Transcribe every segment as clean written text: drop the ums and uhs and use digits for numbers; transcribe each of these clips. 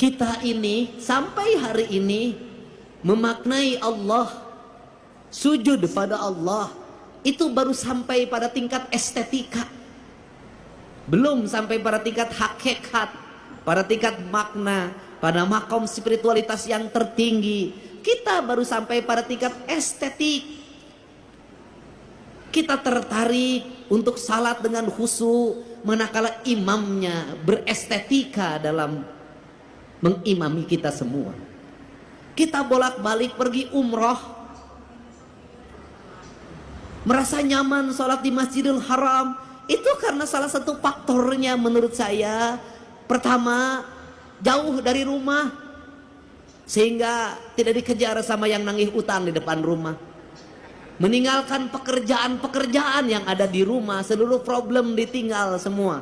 Kita ini sampai hari ini memaknai Allah, sujud pada Allah, itu baru sampai pada tingkat estetika, belum sampai pada tingkat hakikat, pada tingkat makna, pada makom spiritualitas yang tertinggi. Kita baru sampai pada tingkat estetik. Kita tertarik untuk salat dengan khusyuk, manakala imamnya berestetika dalam mengimami kita semua. Kita bolak-balik pergi umroh, merasa nyaman sholat di Masjidil Haram. Itu karena salah satu faktornya menurut saya, pertama, jauh dari rumah, sehingga tidak dikejar sama yang nagih utang di depan rumah. Meninggalkan pekerjaan-pekerjaan yang ada di rumah, seluruh problem ditinggal semua.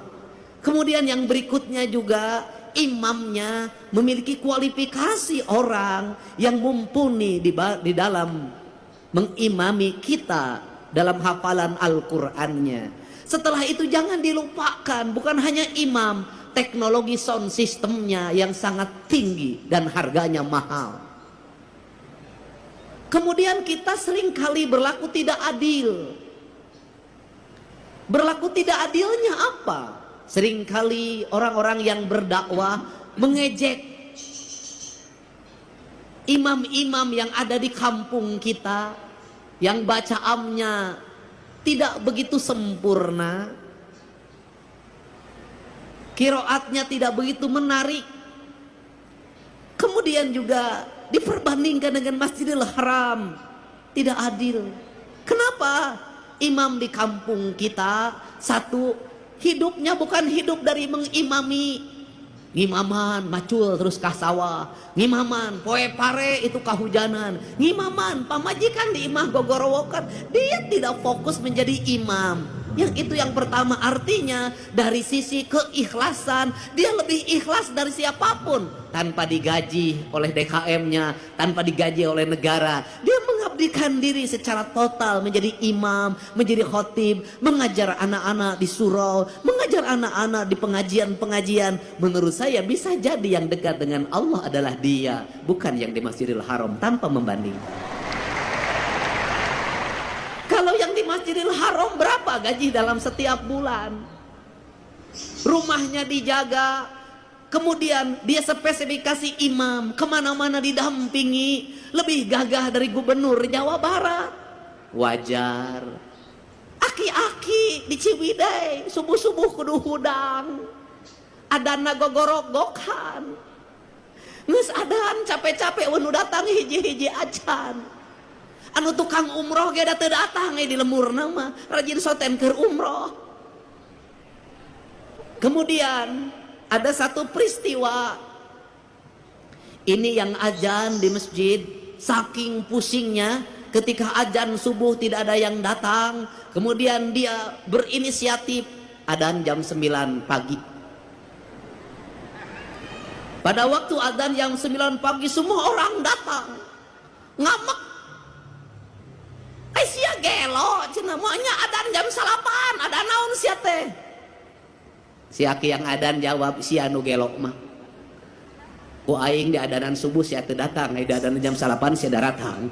Kemudian yang berikutnya juga, imamnya memiliki kualifikasi orang yang mumpuni di dalam mengimami kita dalam hafalan Al-Qur'annya. Setelah itu jangan dilupakan, bukan hanya imam, teknologi sound systemnya yang sangat tinggi dan harganya mahal. Kemudian kita seringkali berlaku tidak adil. Berlaku tidak adilnya apa? Seringkali orang-orang yang berdakwah mengejek imam-imam yang ada di kampung kita, yang bacaannya tidak begitu sempurna, qiraatnya tidak begitu menarik. Kemudian juga diperbandingkan dengan Masjidil Haram, tidak adil. Kenapa? Imam di kampung kita, satu, hidupnya bukan hidup dari mengimami, ngimaman macul terus kah sawah, ngimaman poe pare itu kahujanan, ngimaman pamajikan di imah gogorowokan. Dia tidak fokus menjadi imam. Yang itu yang pertama, artinya dari sisi keikhlasan dia lebih ikhlas dari siapapun, tanpa digaji oleh DKM-nya, tanpa digaji oleh negara. Dia mengabdikan diri secara total menjadi imam, menjadi khotib, mengajar anak-anak di surau, mengajar anak-anak di pengajian-pengajian. Menurut saya bisa jadi yang dekat dengan Allah adalah dia, bukan yang di Masjidil Haram, tanpa membanding. Kalau yang di Masjidil Haram berapa gaji dalam setiap bulan? Rumahnya dijaga, kemudian dia spesifikasi imam, kemana-mana didampingi, lebih gagah dari gubernur Jawa Barat. Wajar. Aki-aki di Ciwidey subuh-subuh kudu hudang, adana gogorok-gokan, nges adan capek-capek wenu datang hiji-hiji acan. Anu tukang umroh ge datang di lemur nama rajin soten keur umroh. Kemudian ada satu peristiwa ini yang azan di masjid, saking pusingnya ketika azan subuh tidak ada yang datang, kemudian dia berinisiatif adzan jam 9 pagi. Pada waktu adzan jam 9 pagi semua orang datang, ngamek. Sia gelo cenah moanya adan jam 8, ada naon sia teh. Si aki yang adan jawab, sia anu gelo mah. Ku aing di adanan subuh sia teu datang, di adanan jam 8 sia datang.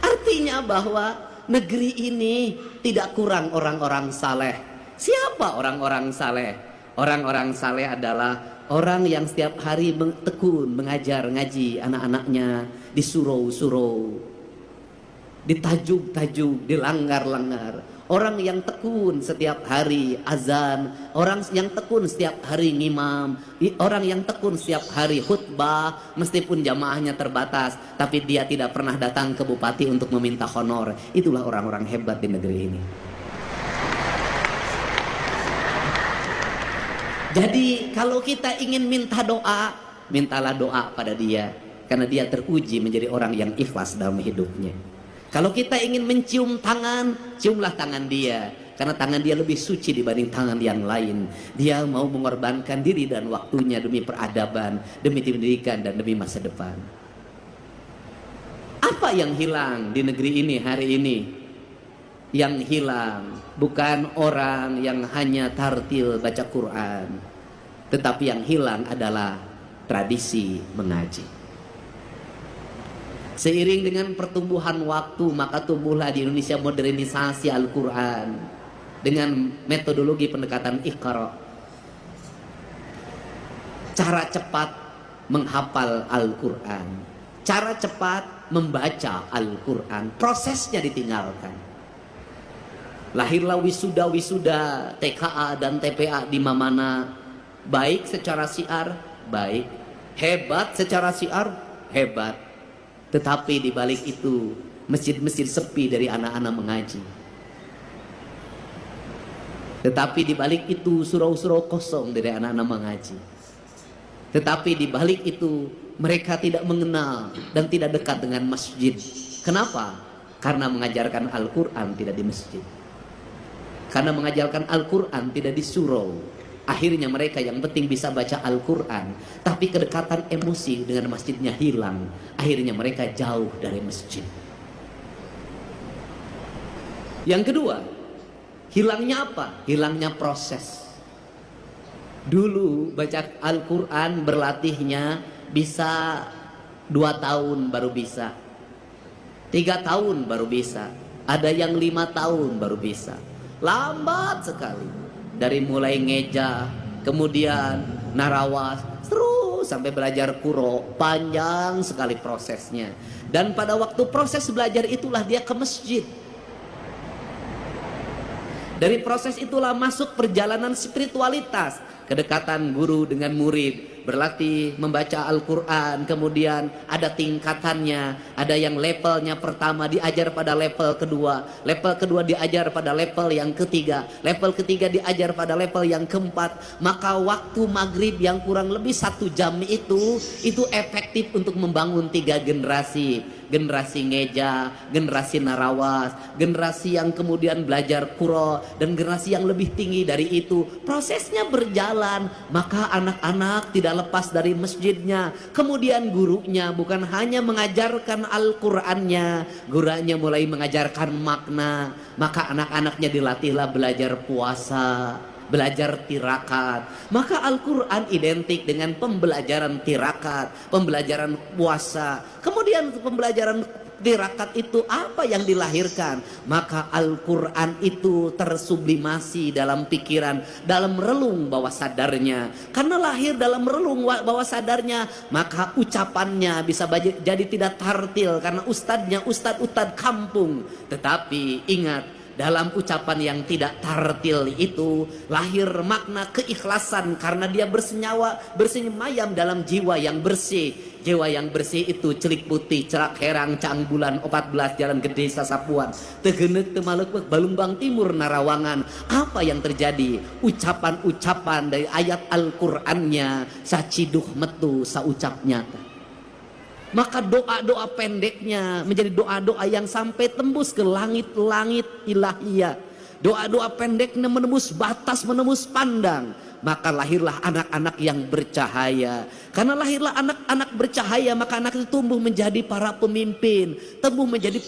Artinya bahwa negeri ini tidak kurang orang-orang saleh. Siapa orang-orang saleh? Orang-orang saleh adalah orang yang setiap hari tekun mengajar ngaji anak-anaknya di surau-surau, ditajuk-tajuk, dilanggar-langgar. Orang yang tekun setiap hari azan, orang yang tekun setiap hari ngimam, orang yang tekun setiap hari khutbah, meskipun jamaahnya terbatas, tapi dia tidak pernah datang ke bupati untuk meminta honor. Itulah orang-orang hebat di negeri ini. Jadi kalau kita ingin minta doa, mintalah doa pada dia, karena dia teruji menjadi orang yang ikhlas dalam hidupnya. Kalau kita ingin mencium tangan, ciumlah tangan dia, karena tangan dia lebih suci dibanding tangan yang lain. Dia mau mengorbankan diri dan waktunya demi peradaban, demi pendidikan, dan demi masa depan. Apa yang hilang di negeri ini hari ini? Yang hilang bukan orang yang hanya tartil baca Quran. Tetapi yang hilang adalah tradisi mengaji. Seiring dengan pertumbuhan waktu, maka tumbuhlah di Indonesia modernisasi Al-Quran dengan metodologi pendekatan Iqra. Cara cepat menghafal Al-Quran, cara cepat membaca Al-Quran, prosesnya ditinggalkan. Lahirlah wisuda-wisuda TKA dan TPA di mana baik secara syiar, baik, hebat secara syiar, hebat. Tetapi di balik itu masjid-masjid sepi dari anak-anak mengaji. Tetapi di balik itu surau-surau kosong dari anak-anak mengaji. Tetapi di balik itu mereka tidak mengenal dan tidak dekat dengan masjid. Kenapa? Karena mengajarkan Al-Quran tidak di masjid. Karena mengajarkan Al-Quran tidak di surau. Akhirnya mereka yang penting bisa baca Al-Quran, tapi kedekatan emosi dengan masjidnya hilang. Akhirnya mereka jauh dari masjid. Yang kedua, hilangnya apa? Hilangnya proses. Dulu baca Al-Quran berlatihnya bisa 2 tahun baru bisa, 3 tahun baru bisa, ada yang 5 tahun baru bisa. Lambat sekali. Dari mulai ngeja, kemudian narawas, terus sampai belajar kuro, panjang sekali prosesnya. Dan pada waktu proses belajar itulah dia ke masjid. Dari proses itulah masuk perjalanan spiritualitas, kedekatan guru dengan murid, berlatih membaca Al-Quran, kemudian ada tingkatannya, ada yang levelnya pertama diajar pada level kedua diajar pada level yang ketiga, level ketiga diajar pada level yang keempat. Maka waktu maghrib yang kurang lebih 1 jam itu efektif untuk membangun 3 generasi. Generasi ngeja, generasi narawas, generasi yang kemudian belajar kuro, dan generasi yang lebih tinggi dari itu. Prosesnya berjalan, maka anak-anak tidak lepas dari masjidnya. Kemudian gurunya bukan hanya mengajarkan Al-Qur'annya, gurunya mulai mengajarkan makna. Maka anak-anaknya dilatihlah belajar puasa, belajar tirakat. Maka Al-Quran identik dengan pembelajaran tirakat, pembelajaran puasa. Kemudian pembelajaran tirakat itu apa yang dilahirkan? Maka Al-Quran itu tersublimasi dalam pikiran, dalam relung bawah sadarnya. Karena lahir dalam relung bawah sadarnya, maka ucapannya bisa jadi tidak tartil karena ustadznya ustadz kampung. Tetapi ingat, dalam ucapan yang tidak tartil itu lahir makna keikhlasan karena dia bersenyamayam dalam jiwa yang bersih. Jiwa yang bersih itu celik putih, cerak herang, cang bulan, 14 jalan gede sasapuan, tegenek temalek balumbang timur narawangan. Apa yang terjadi? Ucapan-ucapan dari ayat Al-Qur'annya saciduh metu saucap nyata. Maka doa-doa pendeknya menjadi doa-doa yang sampai tembus ke langit-langit ilahiyah. Doa-doa pendeknya menembus batas, menembus pandang. Maka lahirlah anak-anak yang bercahaya. Karena lahirlah anak-anak bercahaya, maka anak itu tumbuh menjadi para pemimpin, tumbuh menjadi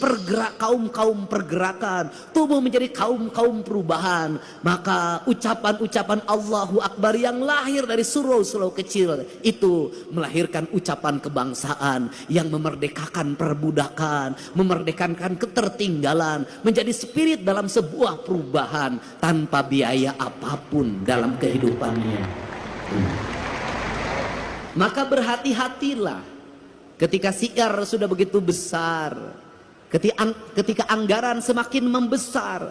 kaum-kaum pergerakan, tumbuh menjadi kaum-kaum perubahan. Maka ucapan-ucapan Allahu Akbar yang lahir dari surau-surau kecil itu melahirkan ucapan kebangsaan yang memerdekakan perbudakan, memerdekakan ketertinggalan, menjadi spirit dalam sebuah perubahan tanpa biaya apapun dalam kehidupan. Maka berhati-hatilah ketika syiar sudah begitu besar, ketika anggaran semakin membesar,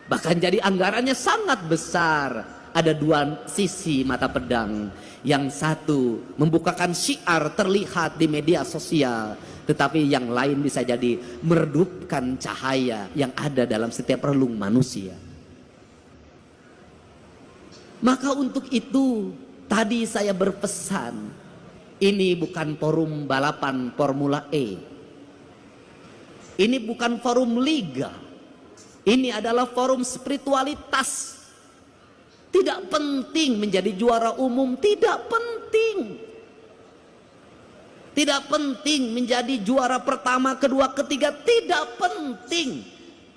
bahkan jadi anggarannya sangat besar. Ada 2 sisi mata pedang. Yang satu membukakan syiar terlihat di media sosial, tetapi yang lain bisa jadi meredupkan cahaya yang ada dalam setiap relung manusia. Maka untuk itu tadi saya berpesan, ini bukan forum balapan Formula E. Ini bukan forum liga. Ini adalah forum spiritualitas. Tidak penting menjadi juara umum, tidak penting. Tidak penting menjadi juara pertama, kedua, ketiga, tidak penting.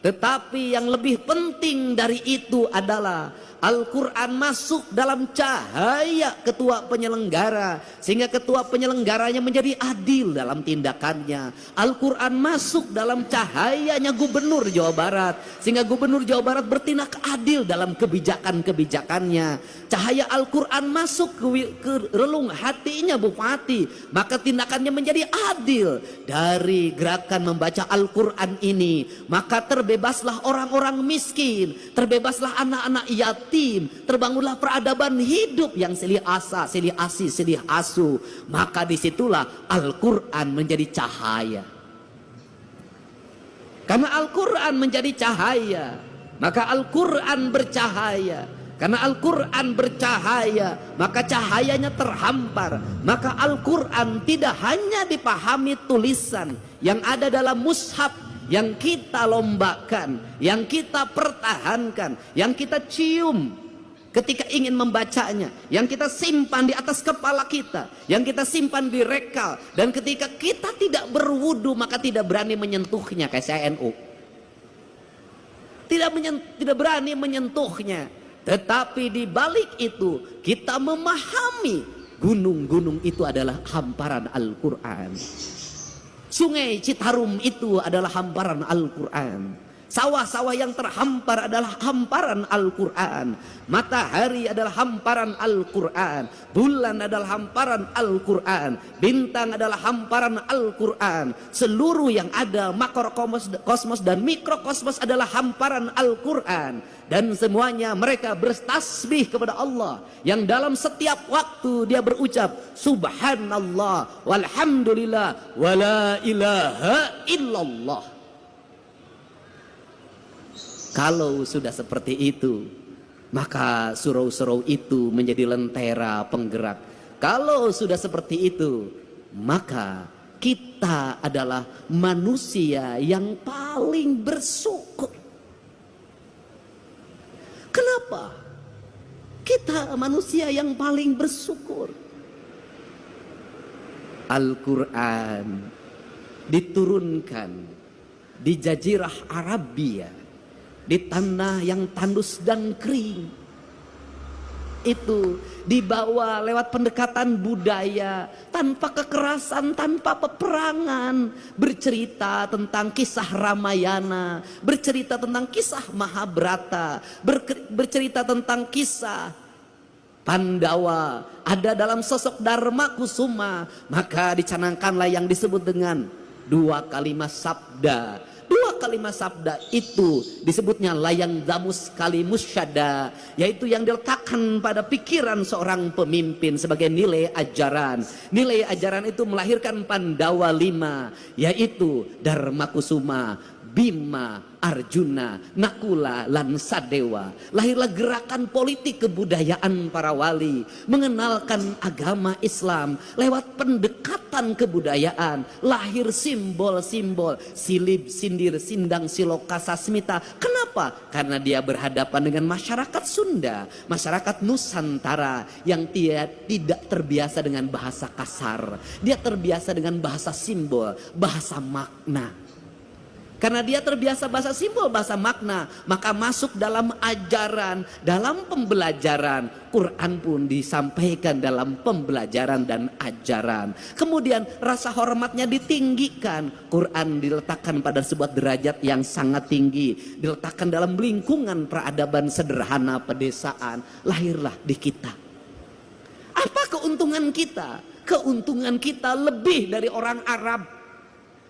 Tetapi yang lebih penting dari itu adalah Al-Quran masuk dalam cahaya ketua penyelenggara, sehingga ketua penyelenggaranya menjadi adil dalam tindakannya. Al-Quran masuk dalam cahayanya gubernur Jawa Barat, sehingga gubernur Jawa Barat bertindak adil dalam kebijakan-kebijakannya. Cahaya Al-Quran masuk ke relung hatinya bupati, maka tindakannya menjadi adil. Dari gerakan membaca Al-Quran ini, maka terbebaslah orang-orang miskin, terbebaslah anak-anak yatim, terbangunlah peradaban hidup yang silih asa, silih asi, silih asu. Maka disitulah Al-Quran menjadi cahaya. Karena Al-Quran menjadi cahaya, maka Al-Quran bercahaya. Karena Al-Quran bercahaya, maka cahayanya terhampar. Maka Al-Quran tidak hanya dipahami tulisan yang ada dalam mushaf, yang kita lombakan, yang kita pertahankan, yang kita cium ketika ingin membacanya, yang kita simpan di atas kepala kita, yang kita simpan di rekal, dan ketika kita tidak berwudu maka tidak berani menyentuhnya, kayak saya NU. Tidak berani menyentuhnya. Tetapi di balik itu kita memahami gunung-gunung itu adalah hamparan Al-Quran. Sungai Citarum itu adalah hamparan Al-Quran. Sawah-sawah yang terhampar adalah hamparan Al-Quran. Matahari adalah hamparan Al-Quran. Bulan adalah hamparan Al-Quran. Bintang adalah hamparan Al-Quran. Seluruh yang ada, makrokosmos dan mikrokosmos adalah hamparan Al-Quran. Dan semuanya mereka bertasbih kepada Allah, yang dalam setiap waktu dia berucap Subhanallah walhamdulillah wala ilaha illallah. Kalau sudah seperti itu, maka surau-surau itu menjadi lentera penggerak. Kalau sudah seperti itu, maka kita adalah manusia yang paling bersyukur. Kenapa? Kita manusia yang paling bersyukur. Al-Quran diturunkan di Jazirah Arabia, di tanah yang tandus dan kering. Itu dibawa lewat pendekatan budaya, tanpa kekerasan, tanpa peperangan, bercerita tentang kisah Ramayana, bercerita tentang kisah Mahabharata, bercerita tentang kisah Pandawa, ada dalam sosok Dharma Kusuma. Maka dicanangkanlah yang disebut dengan 2 kalimat sabda. 2 kalimat sabda itu disebutnya layang damus kalimus syada, yaitu yang diletakkan pada pikiran seorang pemimpin sebagai nilai ajaran. Nilai ajaran itu melahirkan Pandawa 5, yaitu Dharma Kusuma, Bima, Arjuna, Nakula, lan Sadewa. Lahirlah gerakan politik kebudayaan para wali, mengenalkan agama Islam lewat pendekatan kebudayaan. Lahir simbol-simbol silib, sindir, sindang, siloka, sasmita. Kenapa? Karena dia berhadapan dengan masyarakat Sunda, masyarakat Nusantara yang tidak terbiasa dengan bahasa kasar. Dia terbiasa dengan bahasa simbol, bahasa makna. Karena dia terbiasa bahasa simbol, bahasa makna, maka masuk dalam ajaran, dalam pembelajaran. Quran pun disampaikan dalam pembelajaran dan ajaran. Kemudian rasa hormatnya ditinggikan. Quran diletakkan pada sebuah derajat yang sangat tinggi, diletakkan dalam lingkungan peradaban sederhana pedesaan. Lahirlah di kita. Apa keuntungan kita? Keuntungan kita lebih dari orang Arab.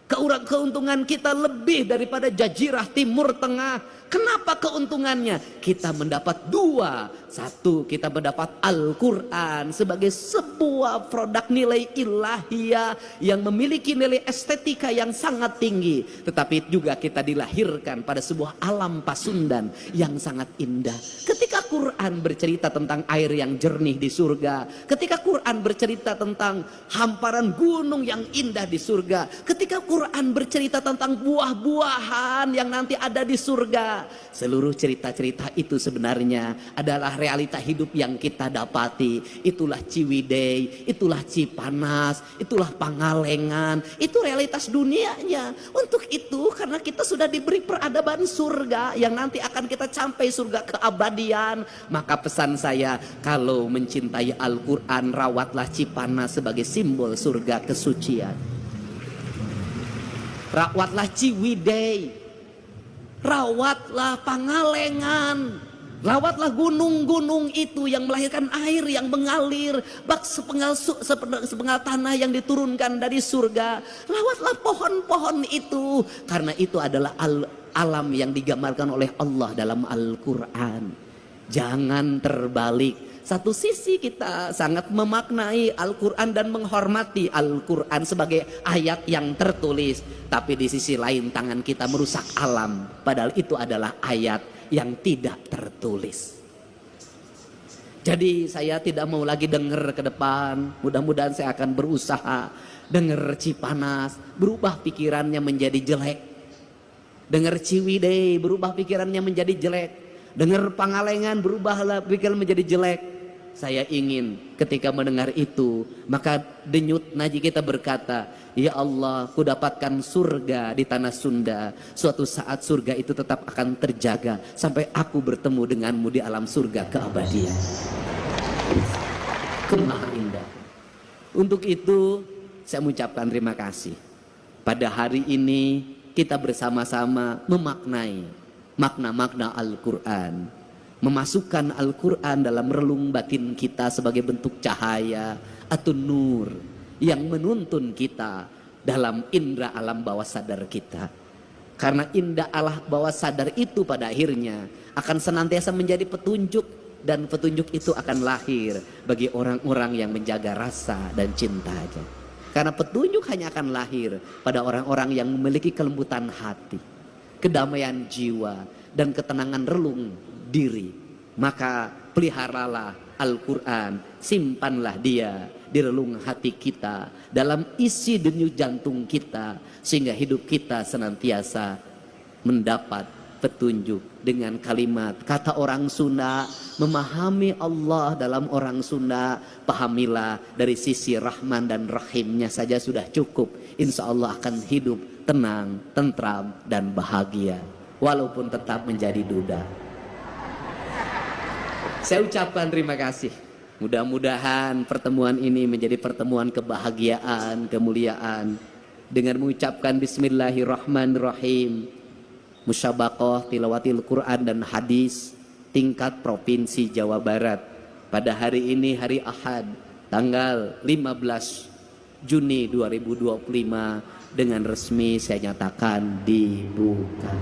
Keuntungan kita lebih daripada Jazirah Timur Tengah. Kenapa keuntungannya? Kita mendapat 2. 1, kita mendapat Al-Quran sebagai sebuah produk nilai ilahiyah yang memiliki nilai estetika yang sangat tinggi. Tetapi juga kita dilahirkan pada sebuah alam Pasundan yang sangat indah. Ketika Quran bercerita tentang air yang jernih di surga, ketika Quran bercerita tentang hamparan gunung yang indah di surga, ketika Quran bercerita tentang buah-buahan yang nanti ada di surga, surga. Seluruh cerita-cerita itu sebenarnya adalah realita hidup yang kita dapati. Itulah Ciwidey, itulah Cipanas, itulah Pangalengan. Itu realitas dunianya. Untuk itu karena kita sudah diberi peradaban surga yang nanti akan kita sampai surga keabadian, maka pesan saya, kalau mencintai Al-Quran, rawatlah Cipanas sebagai simbol surga kesucian. Rawatlah Ciwidey, rawatlah Pangalengan, rawatlah gunung-gunung itu yang melahirkan air yang mengalir, bak sepenggal tanah yang diturunkan dari surga. Rawatlah pohon-pohon itu, karena itu adalah alam yang digambarkan oleh Allah dalam Al-Quran. Jangan terbalik. Satu sisi kita sangat memaknai Al-Quran dan menghormati Al-Quran sebagai ayat yang tertulis, tapi di sisi lain tangan kita merusak alam, padahal itu adalah ayat yang tidak tertulis. Jadi saya tidak mau lagi dengar ke depan. Mudah-mudahan saya akan berusaha dengar Cipanas, berubah pikirannya menjadi jelek. Dengar Ciwidey, berubah pikirannya menjadi jelek. Dengar Pangalengan, berubahlah pikiran menjadi jelek. Saya ingin ketika mendengar itu, maka denyut nadi kita berkata, ya Allah, ku dapatkan surga di tanah Sunda. Suatu saat surga itu tetap akan terjaga sampai aku bertemu denganmu di alam surga keabadian. Kemaha indah. Untuk itu saya mengucapkan terima kasih. Pada hari ini kita bersama-sama memaknai makna-makna Al-Quran, memasukkan Al-Quran dalam relung batin kita sebagai bentuk cahaya atau nur yang menuntun kita dalam indera alam bawah sadar kita. Karena indera alam bawah sadar itu pada akhirnya akan senantiasa menjadi petunjuk, dan petunjuk itu akan lahir bagi orang-orang yang menjaga rasa dan cintanya. Karena petunjuk hanya akan lahir pada orang-orang yang memiliki kelembutan hati, kedamaian jiwa, dan ketenangan relung diri. Maka peliharalah Al-Quran, simpanlah dia di relung hati kita, dalam isi denyut jantung kita, sehingga hidup kita senantiasa mendapat petunjuk. Dengan kalimat kata orang Sunda, memahami Allah dalam orang Sunda, pahamilah dari sisi Rahman dan Rahimnya saja sudah cukup. Insya Allah akan hidup tenang, tentram, dan bahagia, walaupun tetap menjadi duda. Saya ucapkan terima kasih. Mudah-mudahan pertemuan ini menjadi pertemuan kebahagiaan, kemuliaan. Dengan mengucapkan Bismillahirrahmanirrahim, musyabaqah tilawatil Quran dan hadis tingkat Provinsi Jawa Barat. Pada hari ini, hari Ahad, tanggal 15 Juni 2025, dengan resmi saya nyatakan dibuka.